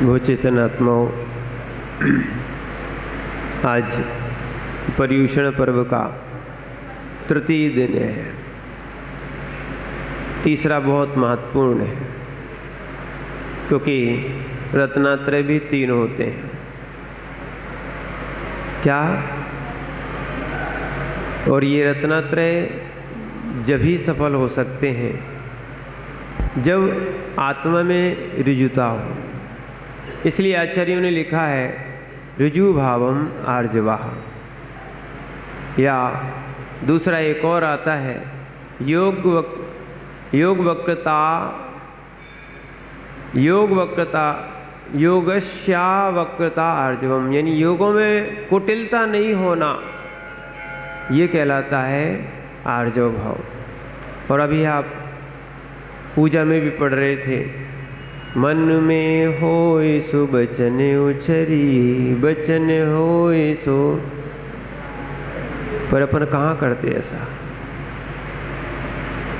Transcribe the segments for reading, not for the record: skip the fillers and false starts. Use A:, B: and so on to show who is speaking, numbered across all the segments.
A: वो चेतनात्माओं, आज पर्युषण पर्व का तृतीय दिन है। तीसरा बहुत महत्वपूर्ण है क्योंकि रत्नात्रय भी तीन होते हैं। क्या? और ये रत्नात्रय जब ही सफल हो सकते हैं जब आत्मा में ऋजुता हो। इसलिए आचार्यों ने लिखा है ऋजु भावम आर्जवाह, या दूसरा एक और आता है योग वक्रता योगस्या वक्रता आर्जवम, यानी योगों में कुटिलता नहीं होना, ये कहलाता है आर्जव भाव। और अभी आप पूजा में भी पढ़ रहे थे, मन में होय सो बचन उछरी, बचन होय सो, पर अपन कहाँ करते ऐसा?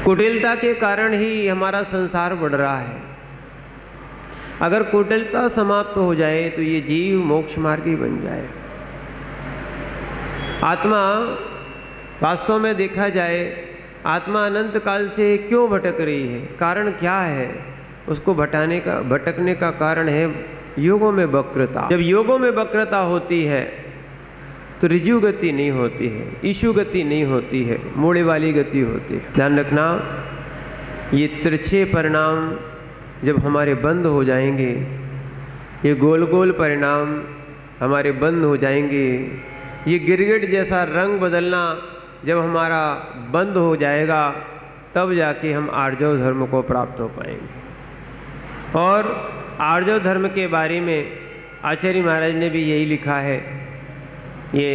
A: कुटिलता के कारण ही हमारा संसार बढ़ रहा है। अगर कुटिलता समाप्त हो जाए तो ये जीव मोक्ष मार्गी बन जाए। आत्मा वास्तव में देखा जाए, आत्मा अनंत काल से क्यों भटक रही है? कारण क्या है? उसको भटकने का कारण है योगों में वक्रता। जब योगों में वक्रता होती है तो ऋजु गति नहीं होती है, ईशु गति नहीं होती है, मोड़े वाली गति होती है। ध्यान रखना, ये तिरछे परिणाम जब हमारे बंद हो जाएंगे, ये गोल गोल परिणाम हमारे बंद हो जाएंगे, ये गिरगिट जैसा रंग बदलना जब हमारा बंद हो जाएगा, तब जाके हम आर्जव धर्म को प्राप्त हो पाएंगे। और आर्जव धर्म के बारे में आचार्य महाराज ने भी यही लिखा है। ये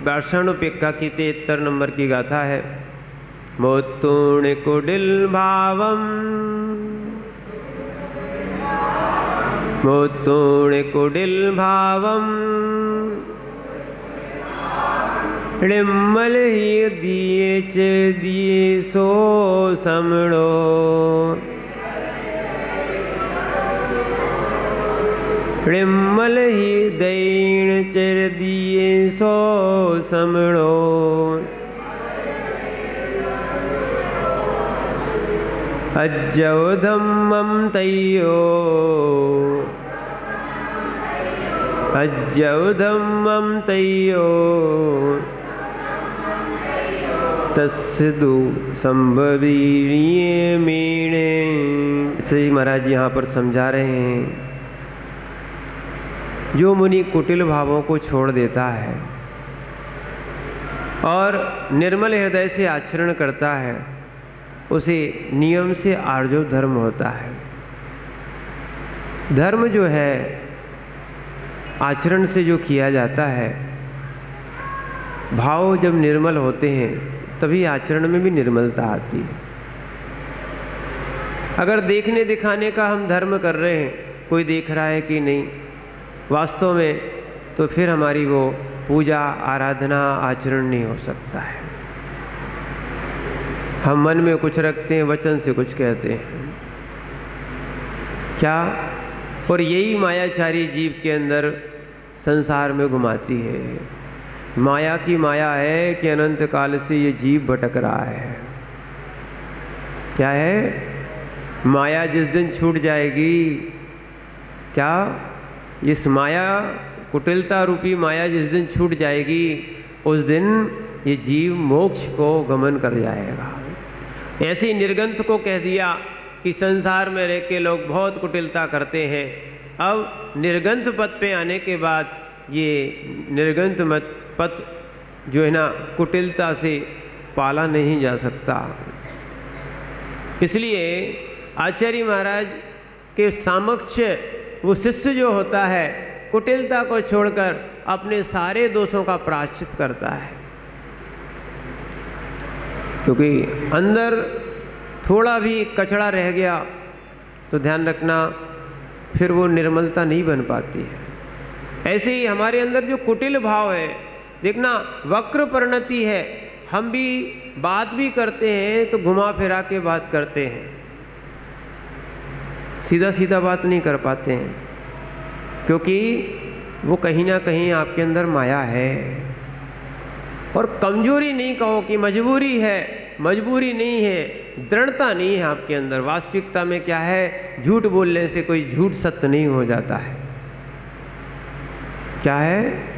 A: वार्षणोपेक्षा की 73 नंबर की गाथा है। मोत्तूण कुडिल भावम, मोत्तूण कुडिल भावम, ऋम्मल ही दिए च दिए सो समड़ो, ऋम्मल ही दैण चर दिए सो समड़ो, अज्जव धम्मम तैयो, अज्जव धम्मम तैयो, तस्दु संभवीरिये मीणे। सही महाराज यहाँ पर समझा रहे हैं, जो मुनि कुटिल भावों को छोड़ देता है और निर्मल हृदय से आचरण करता है, उसे नियम से आर्जव धर्म होता है। धर्म जो है आचरण से जो किया जाता है, भाव जब निर्मल होते हैं तभी आचरण में भी निर्मलता आती है। अगर देखने दिखाने का हम धर्म कर रहे हैं, कोई देख रहा है कि नहीं वास्तव में, तो फिर हमारी वो पूजा आराधना आचरण नहीं हो सकता है। हम मन में कुछ रखते हैं, वचन से कुछ कहते हैं। क्या? और यही मायाचारी जीव के अंदर संसार में घुमाती है। माया की माया है कि अनंत काल से ये जीव भटक रहा है। क्या है? माया जिस दिन छूट जाएगी, क्या? इस माया कुटिलता रूपी माया जिस दिन छूट जाएगी, उस दिन ये जीव मोक्ष को गमन कर जाएगा। ऐसे ही निर्गंथ को कह दिया कि संसार में रह के लोग बहुत कुटिलता करते हैं। अब निर्गंथ पद पे आने के बाद ये निर्गंथ मत पद जो है ना, कुटिलता से पाला नहीं जा सकता। इसलिए आचार्य महाराज के समक्ष वो शिष्य जो होता है, कुटिलता को छोड़कर अपने सारे दोषों का प्रायश्चित करता है। क्योंकि अंदर थोड़ा भी कचड़ा रह गया तो ध्यान रखना फिर वो निर्मलता नहीं बन पाती है। ऐसे ही हमारे अंदर जो कुटिल भाव है, देखना वक्र परिणति है। हम भी बात भी करते हैं तो घुमा फिरा के बात करते हैं, सीधा सीधा बात नहीं कर पाते हैं। क्योंकि वो कहीं ना कहीं आपके अंदर माया है। और कमजोरी नहीं कहो कि मजबूरी है, मजबूरी नहीं है, दृढ़ता नहीं है आपके अंदर। वास्तविकता में क्या है, झूठ बोलने से कोई झूठ सत्य नहीं हो जाता है। क्या है,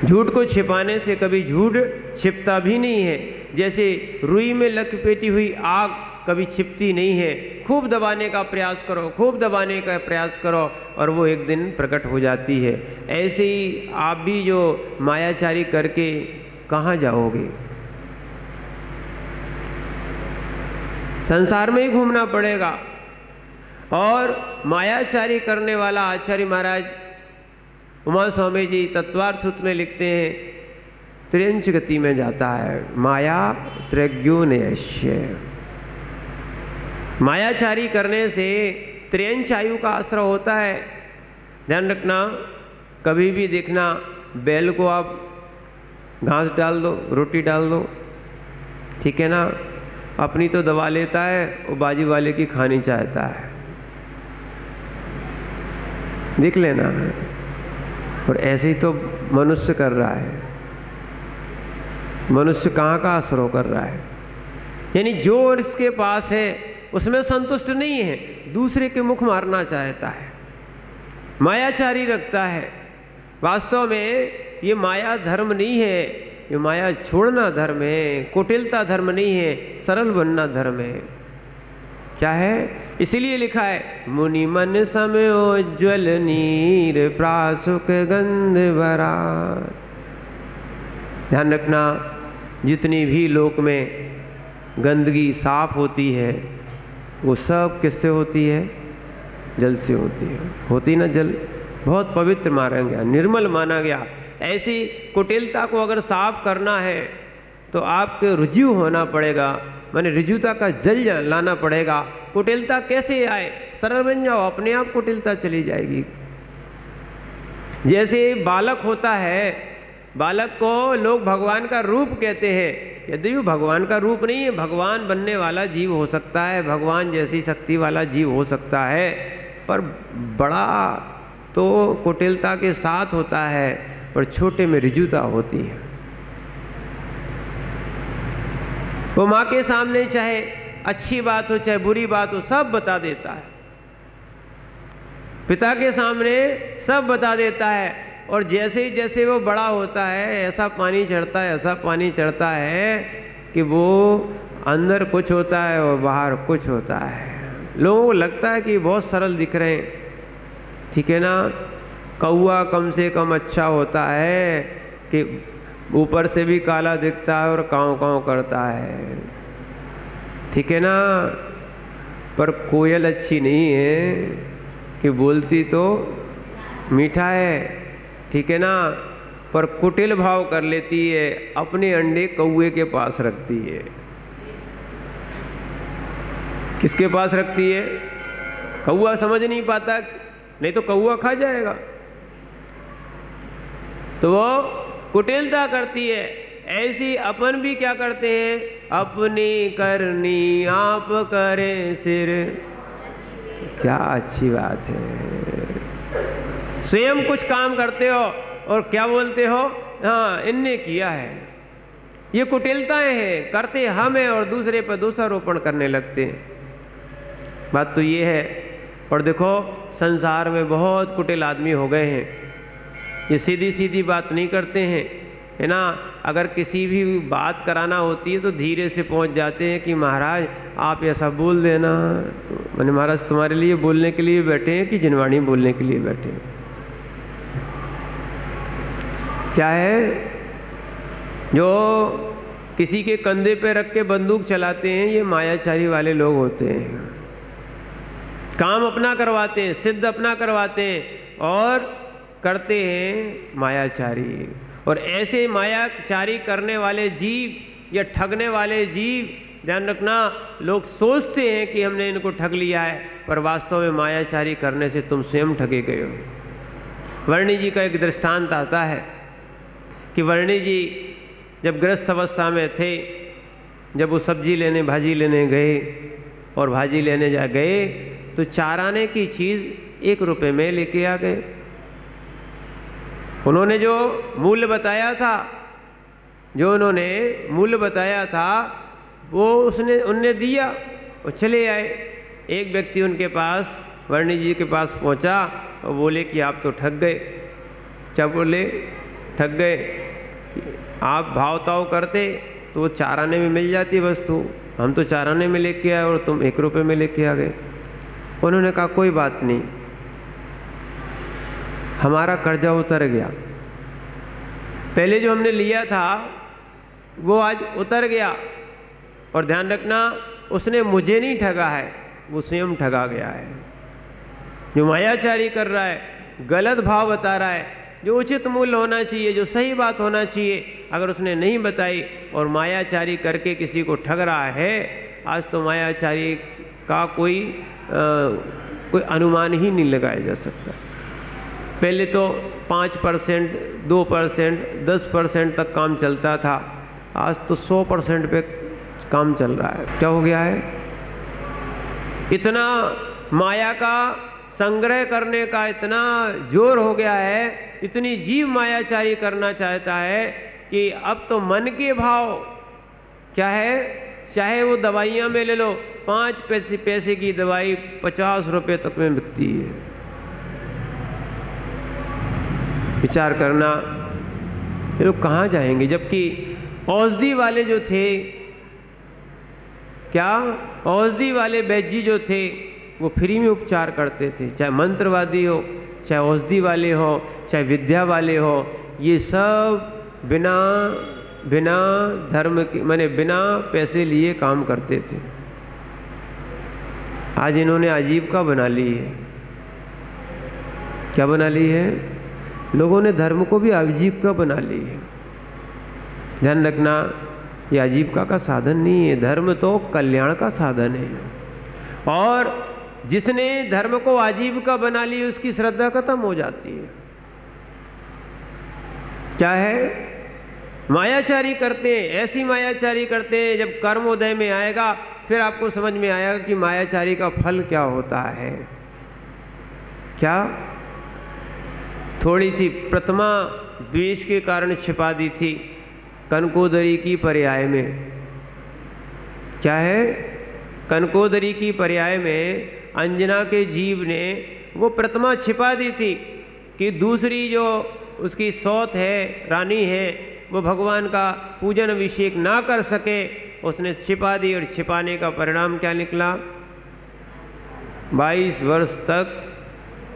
A: झूठ को छिपाने से कभी झूठ छिपता भी नहीं है। जैसे रुई में लपेटी हुई आग कभी छिपती नहीं है। खूब दबाने का प्रयास करो, खूब दबाने का प्रयास करो और वो एक दिन प्रकट हो जाती है। ऐसे ही आप भी जो मायाचारी करके कहाँ जाओगे, संसार में ही घूमना पड़ेगा। और मायाचारी करने वाला आचार्य महाराज उमा स्वामी जी तत्वार्थ सूत्र में लिखते हैं, त्र्यंच गति में जाता है, माया त्रैग्योनयस्य। मायाचारी करने से त्र्यंच आयु का आश्रय होता है। ध्यान रखना, कभी भी देखना, बैल को आप घास डाल दो, रोटी डाल दो, ठीक है ना, अपनी तो दबा लेता है, वो बाजी वाले की खानी चाहता है, देख लेना। और ऐसे ही तो मनुष्य कर रहा है। मनुष्य कहाँ का आश्रय कर रहा है, यानी जो इसके पास है उसमें संतुष्ट नहीं है, दूसरे के मुख मारना चाहता है, मायाचारी रखता है। वास्तव में ये माया धर्म नहीं है, ये माया छोड़ना धर्म है, कुटिलता धर्म नहीं है, सरल बनना धर्म है। क्या है, इसीलिए लिखा है, मुनि मन समयोज्वल नीर प्रासुक गंध भरा। ध्यान रखना, जितनी भी लोक में गंदगी साफ होती है वो सब किससे होती है, जल से होती है। होती ना जल, बहुत पवित्र माना गया, निर्मल माना गया। ऐसी कुटिलता को अगर साफ करना है तो आपके रुजु होना पड़ेगा, माने रुजुता का जल लाना पड़ेगा। कुटिलता कैसे आए, सरल बन जाओ, अपने आप कुटिलता चली जाएगी। जैसे बालक होता है, बालक को लोग भगवान का रूप कहते हैं, यदि वो भगवान का रूप नहीं है, भगवान बनने वाला जीव हो सकता है, भगवान जैसी शक्ति वाला जीव हो सकता है, पर बड़ा तो कुटिलता के साथ होता है और छोटे में ऋजुता होती है। वो माँ के सामने चाहे अच्छी बात हो चाहे बुरी बात हो सब बता देता है, पिता के सामने सब बता देता है। और जैसे ही जैसे वो बड़ा होता है ऐसा पानी चढ़ता है, ऐसा पानी चढ़ता है कि वो अंदर कुछ होता है और बाहर कुछ होता है। लोगों को लगता है कि बहुत सरल दिख रहे हैं, ठीक है ना। कौआ कम से कम अच्छा होता है कि ऊपर से भी काला दिखता है और काँव काँव करता है, ठीक है ना। पर कोयल अच्छी नहीं है कि बोलती तो मीठा है, ठीक है ना, पर कुटिल भाव कर लेती है, अपने अंडे कौए के पास रखती है। किसके पास रखती है, कौआ समझ नहीं पाता, नहीं तो कौआ खा जाएगा, तो वो कुटिलता करती है। ऐसी अपन भी क्या करते हैं, अपनी करनी आप करें सिर। क्या अच्छी बात है, स्वयं कुछ काम करते हो और क्या बोलते हो, हाँ इनने किया है। ये कुटिलताएं हैं, करते हम हैं और दूसरे पर दोषारोपण करने लगते हैं। बात तो ये है। और देखो संसार में बहुत कुटिल आदमी हो गए हैं, ये सीधी सीधी बात नहीं करते हैं, है ना। अगर किसी भी बात कराना होती है तो धीरे से पहुंच जाते हैं कि महाराज आप ऐसा बोल देना। तो मैंने महाराज तुम्हारे लिए बोलने के लिए बैठे हैं कि जिनवाणी बोलने के लिए बैठे हैं। क्या है, जो किसी के कंधे पे रख के बंदूक चलाते हैं ये मायाचारी वाले लोग होते हैं। काम अपना करवाते हैं, सिद्ध अपना करवाते हैं और करते हैं मायाचारी। और ऐसे मायाचारी करने वाले जीव या ठगने वाले जीव, ध्यान रखना, लोग सोचते हैं कि हमने इनको ठग लिया है, पर वास्तव में मायाचारी करने से तुम स्वयं ठगे गए हो। वर्णी जी का एक दृष्टांत आता है कि वर्णी जी जब गृहस्थ अवस्था में थे, जब वो सब्जी लेने भाजी लेने गए और भाजी लेने जा गए तो 4 आने की चीज़ 1 रुपये में लेके आ गए। उन्होंने जो मूल्य बताया था, वो उनने दिया और चले आए। एक व्यक्ति उनके पास, वर्णी जी के पास पहुंचा और बोले कि आप तो ठग गए। क्या बोले? ठग गए। आप भाव ताव करते तो वो 4 आने में मिल जाती वस्तु, हम तो 4 आने में लेके आए और तुम 1 रुपये में लेके आ गए। उन्होंने कहा कोई बात नहीं, हमारा कर्जा उतर गया। पहले जो हमने लिया था वो आज उतर गया, और ध्यान रखना उसने मुझे नहीं ठगा है, वो स्वयं ठगा गया है। जो मायाचारी कर रहा है, गलत भाव बता रहा है, जो उचित मूल्य होना चाहिए, जो सही बात होना चाहिए, अगर उसने नहीं बताई और मायाचारी करके किसी को ठग रहा है, आज तो मायाचारी का कोई अनुमान ही नहीं लगाया जा सकता। पहले तो 5%, 2%, 10% तक काम चलता था, आज तो 100% पे काम चल रहा है। क्या हो गया है? इतना माया का संग्रह करने का इतना जोर हो गया है, इतनी जीव मायाचारी करना चाहता है कि अब तो मन के भाव क्या है, चाहे वो दवाइयाँ में ले लो, 5 पैसे की दवाई 50 रुपये तक में बिकती है। विचार करना, ये लोग कहाँ जाएंगे? जबकि औषधि वाले जो थे, क्या औषधि वाले वैद्य जी जो थे, वो फ्री में उपचार करते थे। चाहे मंत्रवादी हो, चाहे औषधि वाले हो, चाहे विद्या वाले हो, ये सब बिना धर्म के, माने बिना पैसे लिए काम करते थे। आज इन्होंने आजीविका बना ली है। क्या बना ली है? लोगों ने धर्म को भी आजीविका बना ली है। ध्यान रखना, ये आजीविका का साधन नहीं है, धर्म तो कल्याण का साधन है। और जिसने धर्म को आजीविका बना ली, उसकी श्रद्धा खत्म हो जाती है। क्या है? मायाचारी करते हैं, ऐसी मायाचारी करते हैं, जब कर्मोदय में आएगा फिर आपको समझ में आएगा कि मायाचारी का फल क्या होता है। क्या? थोड़ी सी प्रतिमा द्वेष के कारण छिपा दी थी कनकोदरी की पर्याय में। क्या है? कनकोदरी की पर्याय में अंजना के जीव ने वो प्रतिमा छिपा दी थी कि दूसरी जो उसकी सौत है, रानी है, वो भगवान का पूजन अभिषेक ना कर सके, उसने छिपा दी। और छिपाने का परिणाम क्या निकला? 22 वर्ष तक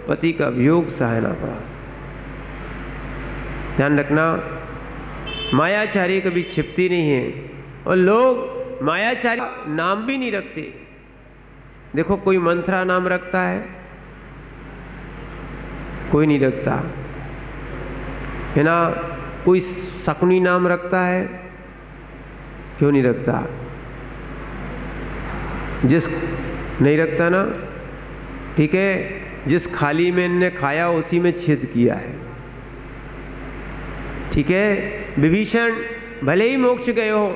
A: पति का वियोग सहना पड़ा। ध्यान रखना, मायाचारी कभी छिपती नहीं है, और लोग मायाचारी नाम भी नहीं रखते। देखो, कोई मंत्रा नाम रखता है? कोई नहीं रखता है ना। कोई शकुनी नाम रखता है? क्यों नहीं रखता? जिस नहीं रखता ना, ठीक है, जिस खाली में इनने खाया उसी में छेद किया है। ठीक है, विभीषण भले ही मोक्ष गए हो,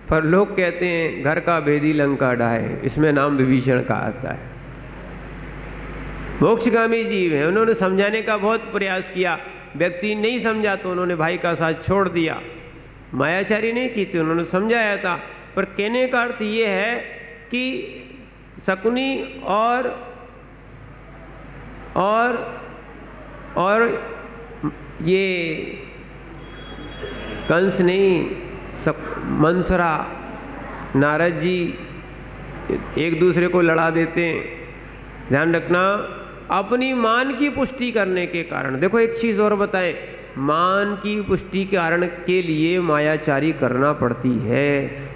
A: पर लोग कहते हैं घर का भेदी लंका ढाए, इसमें नाम विभीषण का आता है। मोक्षगामी जीव है, उन्होंने समझाने का बहुत प्रयास किया, व्यक्ति नहीं समझा तो उन्होंने भाई का साथ छोड़ दिया। मायाचारी नहीं की थी, उन्होंने समझाया था। पर कहने का अर्थ ये है कि शकुनी और ये कंस नहीं, मंथरा, नारद जी एक दूसरे को लड़ा देते हैं। ध्यान रखना, अपनी मान की पुष्टि करने के कारण। देखो, एक चीज़ और बताएं, मान की पुष्टि कारण के लिए मायाचारी करना पड़ती है।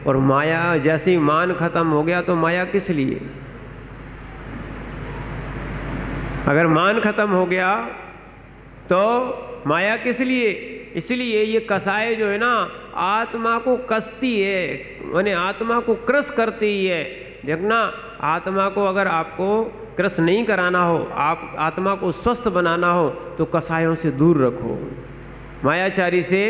A: और माया, जैसे ही मान खत्म हो गया तो माया किस लिए? अगर मान खत्म हो गया तो माया किस लिए? इसलिए ये कसाय जो है ना, आत्मा को कसती है, माने आत्मा को क्रस करती है। देखना, आत्मा को अगर आपको क्रस नहीं कराना हो, आप आत्मा को स्वस्थ बनाना हो, तो कसायों से दूर रखो, मायाचारी से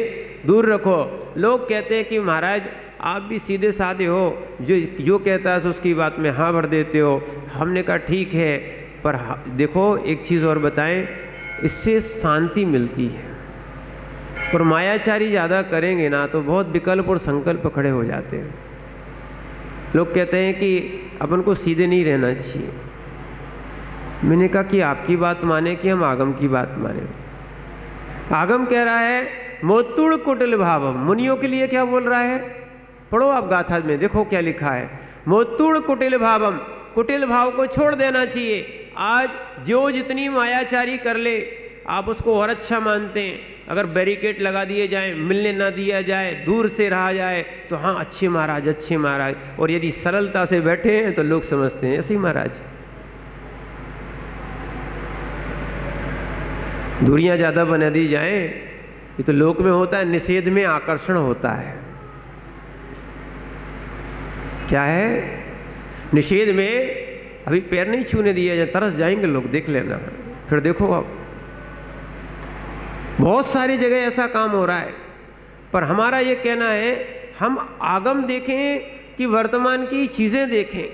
A: दूर रखो। लोग कहते हैं कि महाराज आप भी सीधे साधे हो, जो कहता है उसकी बात में हाँ भर देते हो। हमने कहा ठीक है, पर देखो एक चीज़ और बताएं, इससे शांति मिलती है। और मायाचारी ज़्यादा करेंगे ना तो बहुत विकल्प और संकल्प खड़े हो जाते हैं। लोग कहते हैं कि अपन को सीधे नहीं रहना चाहिए। मैंने कहा कि आपकी बात माने कि हम आगम की बात माने। आगम कह रहा है मोतुड़ कुटिल भावम। मुनियों के लिए क्या बोल रहा है? पढ़ो आप गाथा में, देखो क्या लिखा है। मोतुड़ कुटिल भावम, कुटिल भाव को छोड़ देना चाहिए। आज जो जितनी मायाचारी कर ले आप उसको और अच्छा मानते हैं। अगर बैरिकेड लगा दिए जाए, मिलने ना दिया जाए, दूर से रहा जाए तो हाँ अच्छे महाराज, अच्छे महाराज। और यदि सरलता से बैठे हैं तो लोग समझते हैं ऐसे ही महाराज। दूरियां ज़्यादा बना दी जाए, ये तो लोक में होता है, निषेध में आकर्षण होता है। क्या है? निषेध में अभी पैर नहीं छूने दिया जाए, तरस जाएंगे लोग, देख लेना। फिर देखो आप बहुत सारी जगह ऐसा काम हो रहा है। पर हमारा ये कहना है हम आगम देखें कि वर्तमान की चीज़ें देखें।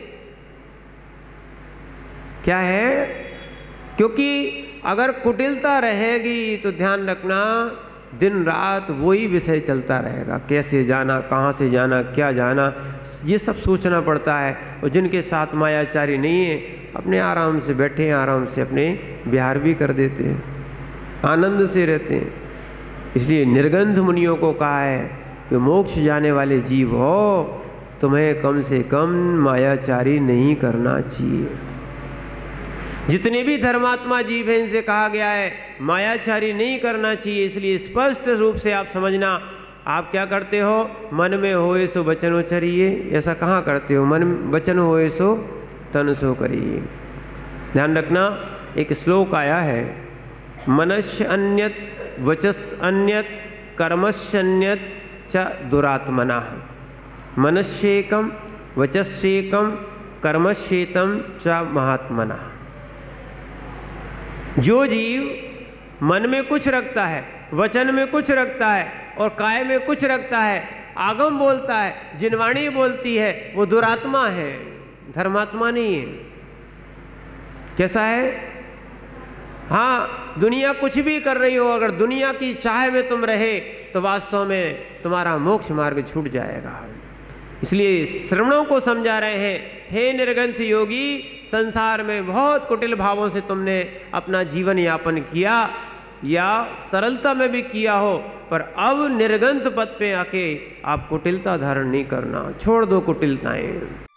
A: क्या है? क्योंकि अगर कुटिलता रहेगी तो ध्यान रखना दिन रात वही विषय चलता रहेगा। कैसे जाना, कहाँ से जाना, क्या जाना, ये सब सोचना पड़ता है। और जिनके साथ मायाचारी नहीं है अपने आराम से बैठे हैं, आराम से अपने विहार भी कर देते हैं, आनंद से रहते हैं। इसलिए निर्गंध मुनियों को कहा है कि मोक्ष जाने वाले जीव हो, तुम्हें कम से कम मायाचारी नहीं करना चाहिए। जितने भी धर्मात्मा जीव हैं इनसे कहा गया है मायाचारी नहीं करना चाहिए। इसलिए स्पष्ट रूप से आप समझना, आप क्या करते हो? मन में होए सो वचन उचरिए, ऐसा कहाँ करते हो? मन वचन होए सो तन सो करिए। ध्यान रखना, एक श्लोक आया है, मनस्य अन्यत वचस अन्यत कर्मस्यन्यत च दुरात्मना। मनस्येकम वचस्येकम कर्मस्येतम च महात्मना। जो जीव मन में कुछ रखता है, वचन में कुछ रखता है और काय में कुछ रखता है, आगम बोलता है, जिनवाणी बोलती है, वो दुरात्मा है, धर्मात्मा नहीं है। कैसा है? हाँ, दुनिया कुछ भी कर रही हो, अगर दुनिया की चाह में तुम रहे तो वास्तव में तुम्हारा मोक्ष मार्ग छूट जाएगा। इसलिए श्रवणों को समझा रहे हैं, हे निर्गंथ योगी, संसार में बहुत कुटिल भावों से तुमने अपना जीवन यापन किया या सरलता में भी किया हो, पर अब निर्गंथ पद पे आके आप कुटिलता धारण नहीं करना, छोड़ दो कुटिलताएं।